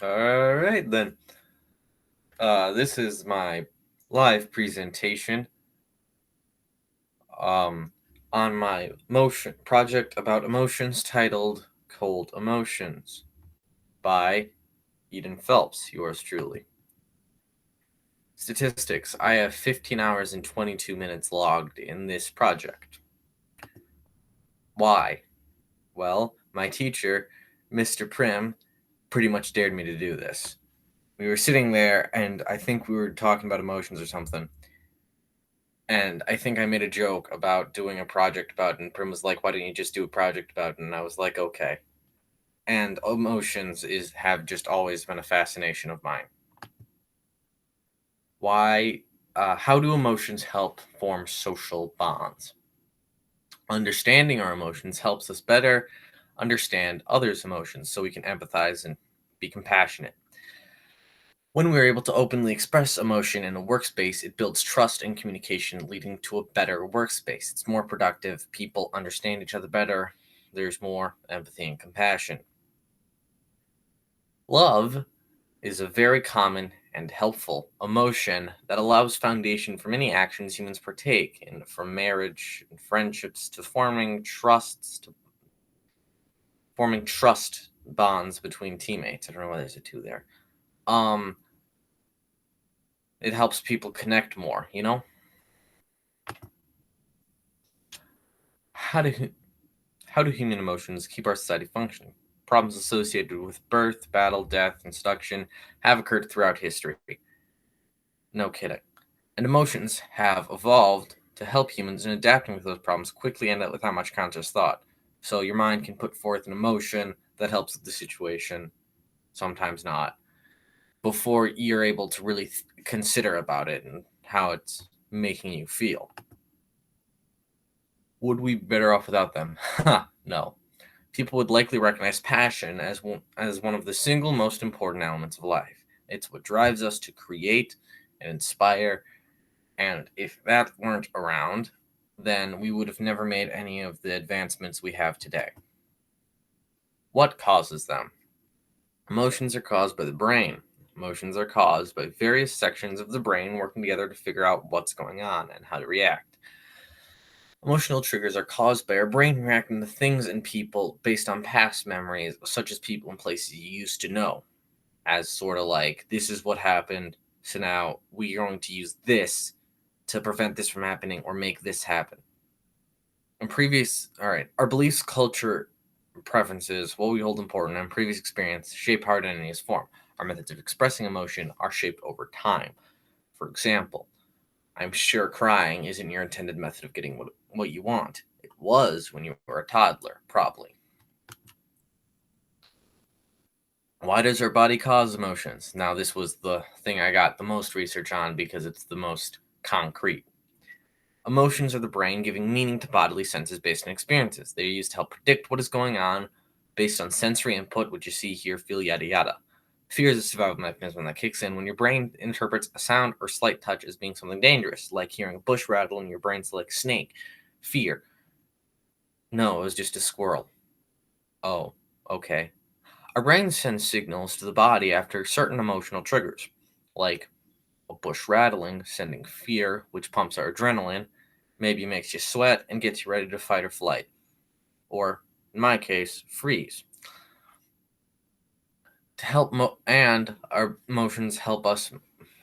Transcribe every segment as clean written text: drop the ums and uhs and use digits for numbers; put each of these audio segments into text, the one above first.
All right, then. This is my live presentation um, on my motion project about emotions titled Cold Emotions by Eden Phelps, yours truly. Statistics: I have 15 hours and 22 minutes logged in this project. Why? Well, my teacher, Mr. Prim, pretty much dared me to do this. We were sitting there, and I think we were talking about emotions or something. And I think I made a joke about doing a project about it, and Prim was like, "Why didn't you just do a project about it?" And I was like, "Okay." And emotions have just always been a fascination of mine. Why? How do emotions help form social bonds? Understanding our emotions helps us better understand others' emotions, so we can empathize and be compassionate. When we're able to openly express emotion in a workspace, it builds trust and communication, leading to a better workspace. It's more productive, people understand each other better, there's more empathy and compassion. Love is a very common and helpful emotion that allows foundation for many actions humans partake in, from marriage and friendships to forming trust bonds between teammates. I don't know why there's a two there. Um, it helps people connect more. How do How do human emotions keep our society functioning? Problems associated with birth, battle, death, and seduction have occurred throughout history. No kidding. And emotions have evolved to help humans in adapting with those problems quickly and without much conscious thought. So your mind can put forth an emotion that helps with the situation, sometimes not, before you're able to really consider about it and how it's making you feel. Would we be better off without them? No. People would likely recognize passion as one of the single most important elements of life. It's what drives us to create and inspire, and if that weren't around, then we would have never made any of the advancements we have today. What causes them? Emotions are caused by the brain. Emotions are caused by various sections of the brain working together to figure out what's going on and how to react. Emotional triggers are caused by our brain reacting to things and people based on past memories, such as people and places you used to know, as sort of like, this is what happened, so now we are going to use this to prevent this from happening or make this happen. Our beliefs, culture, preferences, what we hold important, and previous experience shape how identity is formed. Our methods of expressing emotion are shaped over time. For example, I'm sure crying isn't your intended method of getting what you want. It was when you were a toddler, probably. Why does our body cause emotions? Now, this was the thing I got the most research on because it's the most concrete. Emotions are the brain giving meaning to bodily senses based on experiences. They're used to help predict what is going on based on sensory input, which you see, hear, feel, yada yada. Fear is a survival mechanism that kicks in when your brain interprets a sound or slight touch as being something dangerous, like hearing a bush rattle and your brain's like snake. Fear. No, it was just a squirrel. Oh, okay. Our brain sends signals to the body after certain emotional triggers, like a bush rattling, sending fear, which pumps our adrenaline, maybe makes you sweat and gets you ready to fight or flight. Or, in my case, freeze. To help and our emotions help us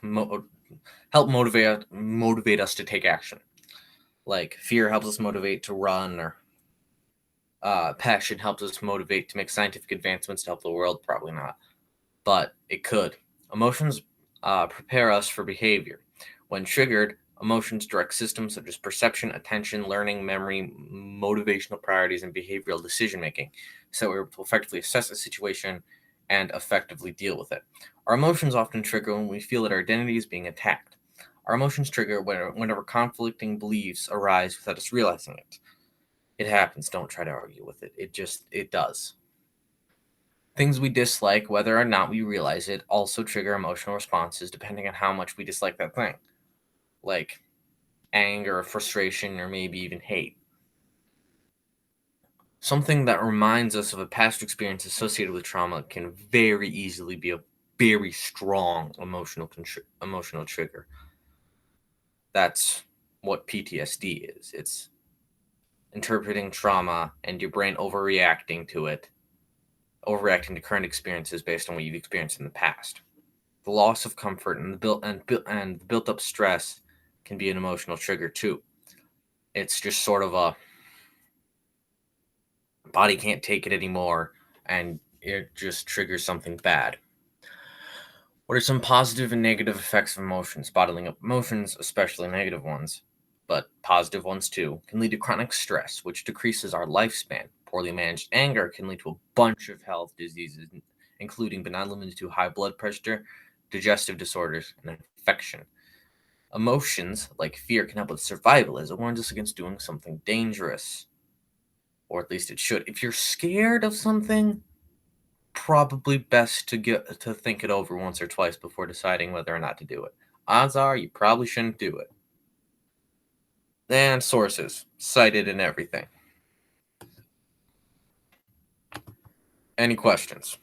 help motivate us to take action. Like fear helps us motivate to run, or passion helps us motivate to make scientific advancements to help the world. Probably not, but it could. Emotions prepare us for behavior. When triggered, emotions direct systems such as perception, attention, learning, memory, motivational priorities, and behavioral decision making, so we're able to effectively assess a situation and effectively deal with it. Our emotions often trigger when we feel that our identity is being attacked. Our emotions trigger whenever conflicting beliefs arise without us realizing it. It happens. Don't try to argue with it. It does. Things we dislike, whether or not we realize it, also trigger emotional responses depending on how much we dislike that thing, like anger, frustration, or maybe even hate. something that reminds us of a past experience associated with trauma can very easily be a very strong emotional trigger. That's what PTSD is. It's interpreting trauma and your brain overreacting to current experiences based on what you've experienced in the past. The loss of comfort and the built up stress can be an emotional trigger too. It's just sort of a body can't take it anymore, and it just triggers something bad. What are some positive and negative effects of emotions? Bottling up emotions, especially negative ones, but positive ones too, can lead to chronic stress, which decreases our lifespan. Poorly managed anger can lead to a bunch of health diseases, including but not limited to high blood pressure, digestive disorders, and infection. Emotions like fear can help with survival as it warns us against doing something dangerous. Or at least it should. If you're scared of something, probably best to think it over once or twice before deciding whether or not to do it. Odds are you probably shouldn't do it. And sources cited in everything. Any questions?